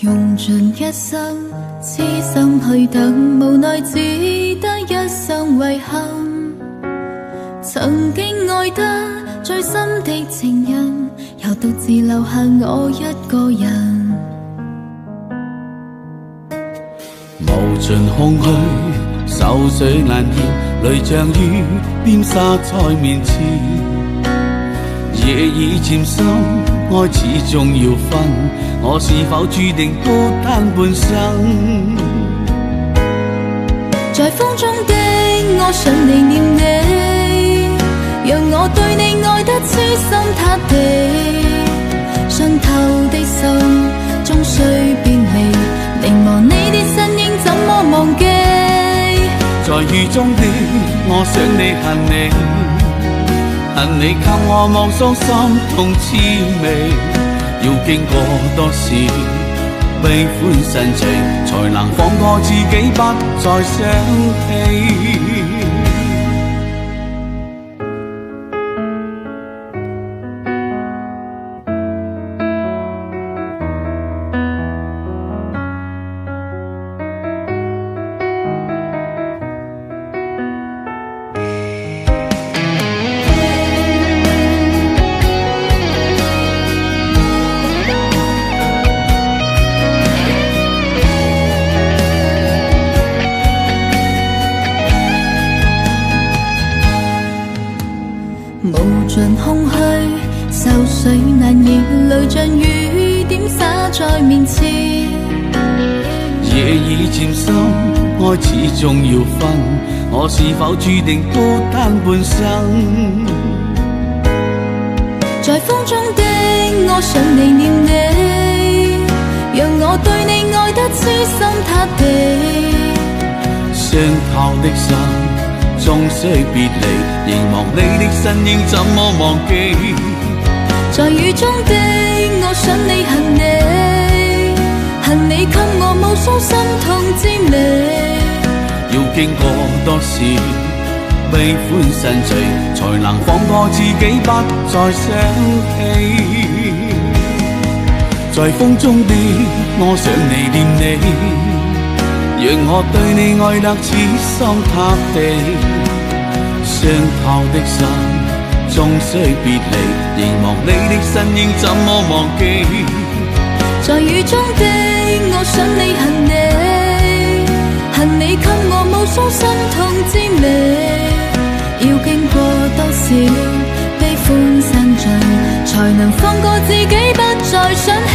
用盡一生痴心去等，無奈只得一生遺憾。曾經愛得最深的情人，又獨自留下我一個人。無盡空虛，愁緒難言，淚像雨點灑在面前。夜已漸深，愛始終要分，我是否注定孤單半生？在風中的我想你念你，讓我對你愛得痴心塌地，傷透的心終須別離，凝望你的身影怎麼忘記？在雨中的我想你恨你，恨你給我望傷心痛滋味，要經過多少悲歡神情，才能放過自己不再想起。無盡空虛，愁緒難言，淚像雨點灑在面前。夜已漸深，愛始終要分，我是否注定孤單半生？在風中的我想你念你，讓我對你愛得痴心塌地，傷透的心終須別離，凝望你的身影怎麼忘記？在雨中的我想你恨你，恨你給我無數心痛滋味，要經過多少悲歡神隨，才能放過自己不再想起？在風中的我想你念你，讓我對你愛得痴心塌地，傷透的心終須別離，凝望你的身影怎麼忘記？在雨中的我想你恨你，恨你給我無數心痛滋味，要經過多少悲歡散盡，才能放過自己不再想起。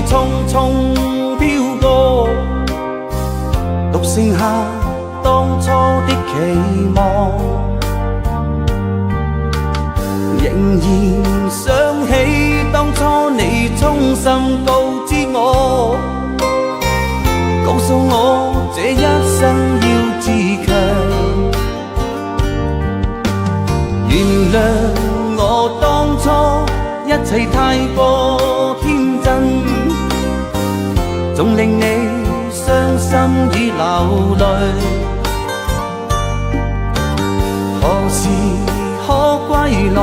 匆匆飄過，獨剩下當初的期望，仍然想起當初你衷心告知我，告訴我這一生要自強，原諒我當初一切太過天真，總令你傷心與流淚，何時可歸來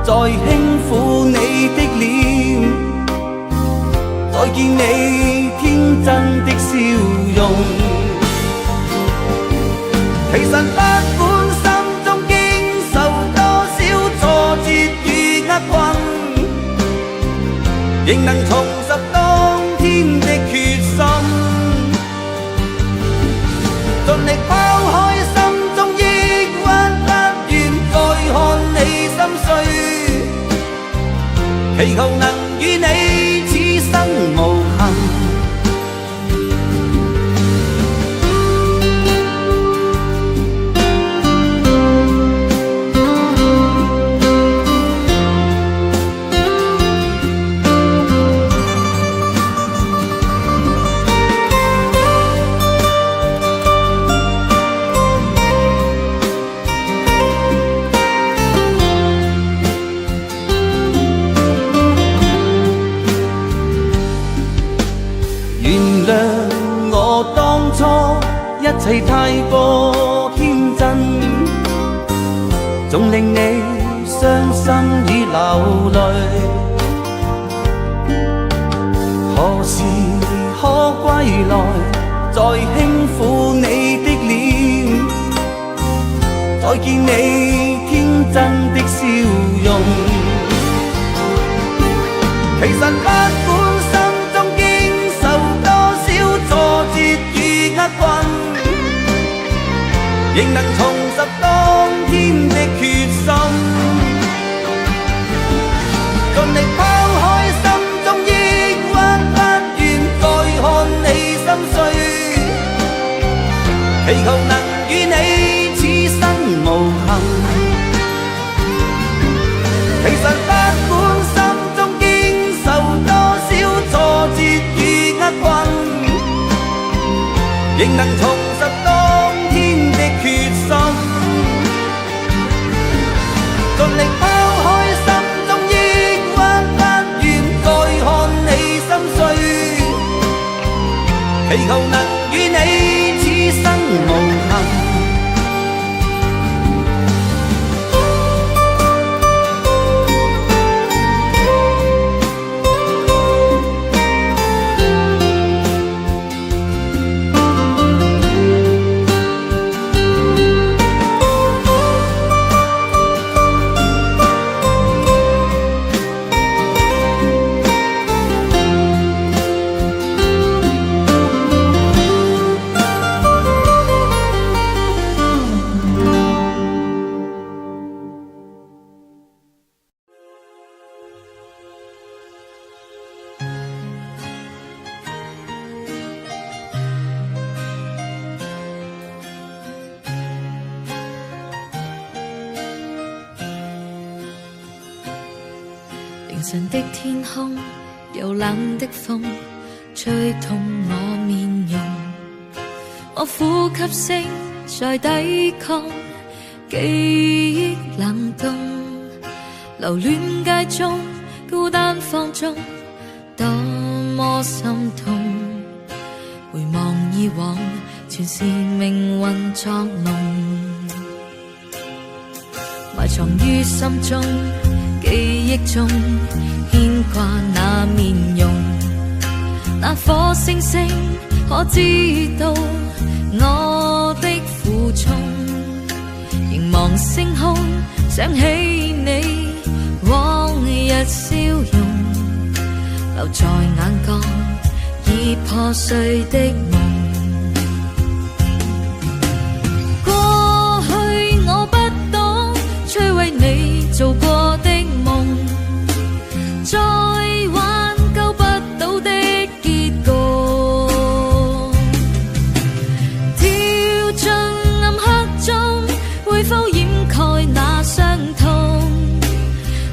再輕撫你的臉，不管心中經受多少挫折與厄困，仍能重拾當天的決心，盡力拋開心中抑鬱，不願再看你心碎，祈求能與你此生無憾。一切太過天真，總令你傷心與流淚。何時可歸來，再輕撫你的臉，再見你天真的笑容。其實不管心中經受多少挫折與厄困，仍能重拾當天的決心，盡力拋開心中抑鬱，不願再看你心碎，祈求能與你此生無憾。其實不管心中經受多少挫折與厄困，仍能重拾當天的決心，盡力拋開心中抑鬱，不願再看你心碎，祈求能與你此生無憾。凌晨的天空，有冷的風吹痛我面容，我呼吸聲在抵抗記憶冷凍，留戀街中孤單放縱，多麼心痛。回望以往，全是命運作弄，埋藏於心中記憶中牽掛那面容，那顆星星可知道我的苦衷，凝望星空想起你往日笑容，留在眼角已破碎的夢。過去我不懂摧毀你做過的夢，再挽救不到的結局，跳進暗黑中會否掩蓋那傷痛，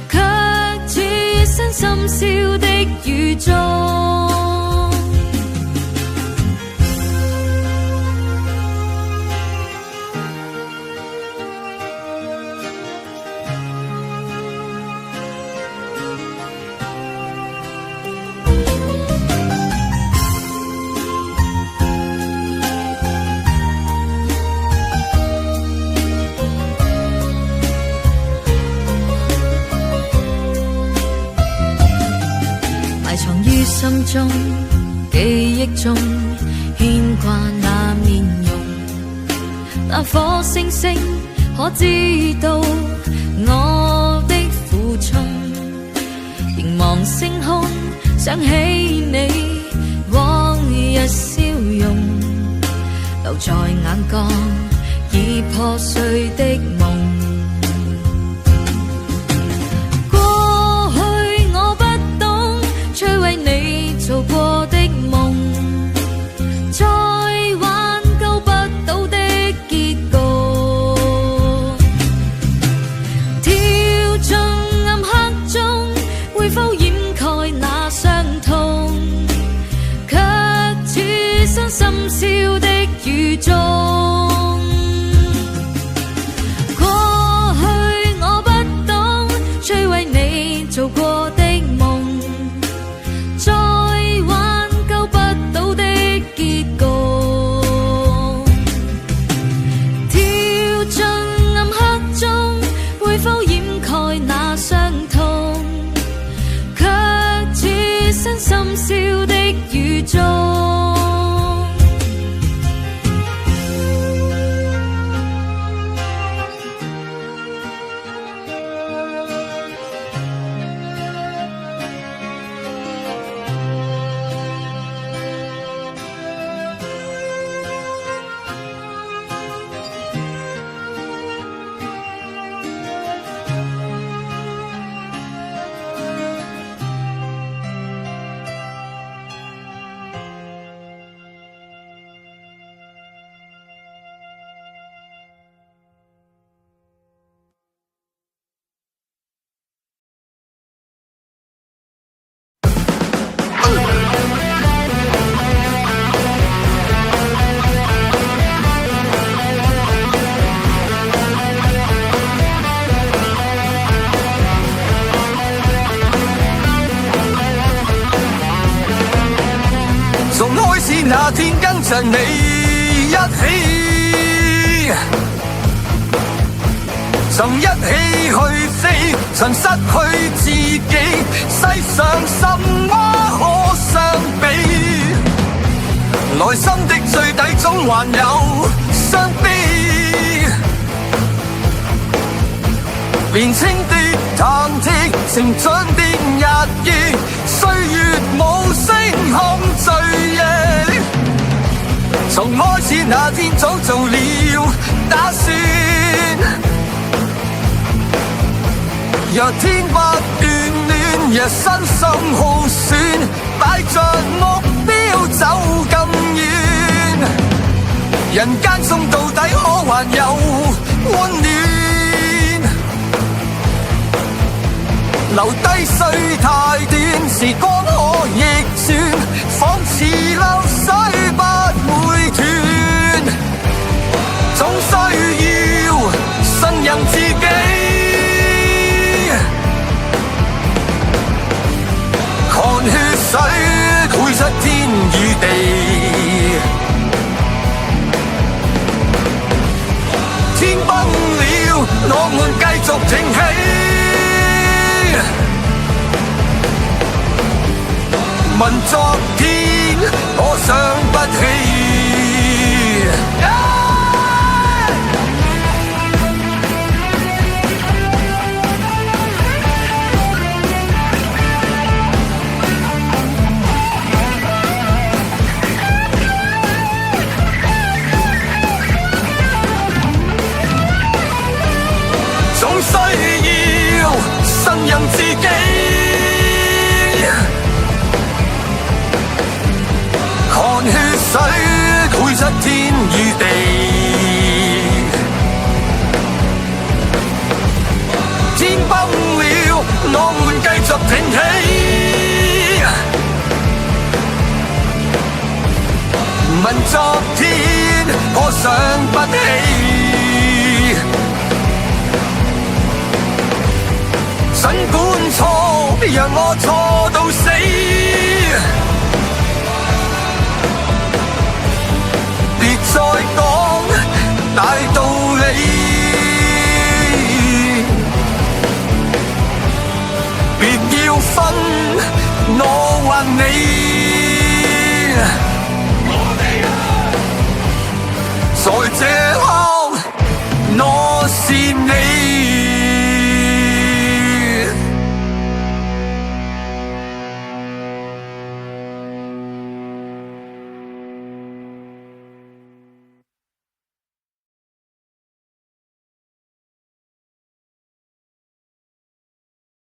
卻置身深宵的雨中。心中記憶中牽掛那面容，那顆星星可知道我的苦衷？凝望星空，想起你往日笑容，留在眼角已破碎的夢。過去我不懂摧毀你做過的夢，再挽救不到的結局。跳進暗黑中，會否掩蓋那傷痛？卻處身深宵的雨中。過去我不懂摧毀你做過的夢，再挽救不到的結局。跳進暗黑中，會否掩蓋那傷痛？卻處身深宵的雨中。那天跟着你一起，曾一起去飛，曾失去自己，世上什麼可相比？內心的最底總還有傷悲，年輕的忐忑，成長的壓抑，歲月無聲控醉憶。從開始那天早做了打算，若天不斷亂，若身心耗損，擺着目標走咁遠，人間中到底可還有溫暖？留低歲太短，時光可逆轉，仿似流水不會斷，總需要信任自己，看血水繪出天與地，天崩了，我們繼續挺起。問昨天，我想不起。總需要信任自己。看血水繪出天與地，天崩了，我們繼續挺起。問昨天，我想不起。儘管錯，讓我錯到死。再講大道理，別要分我還你，在這刻你。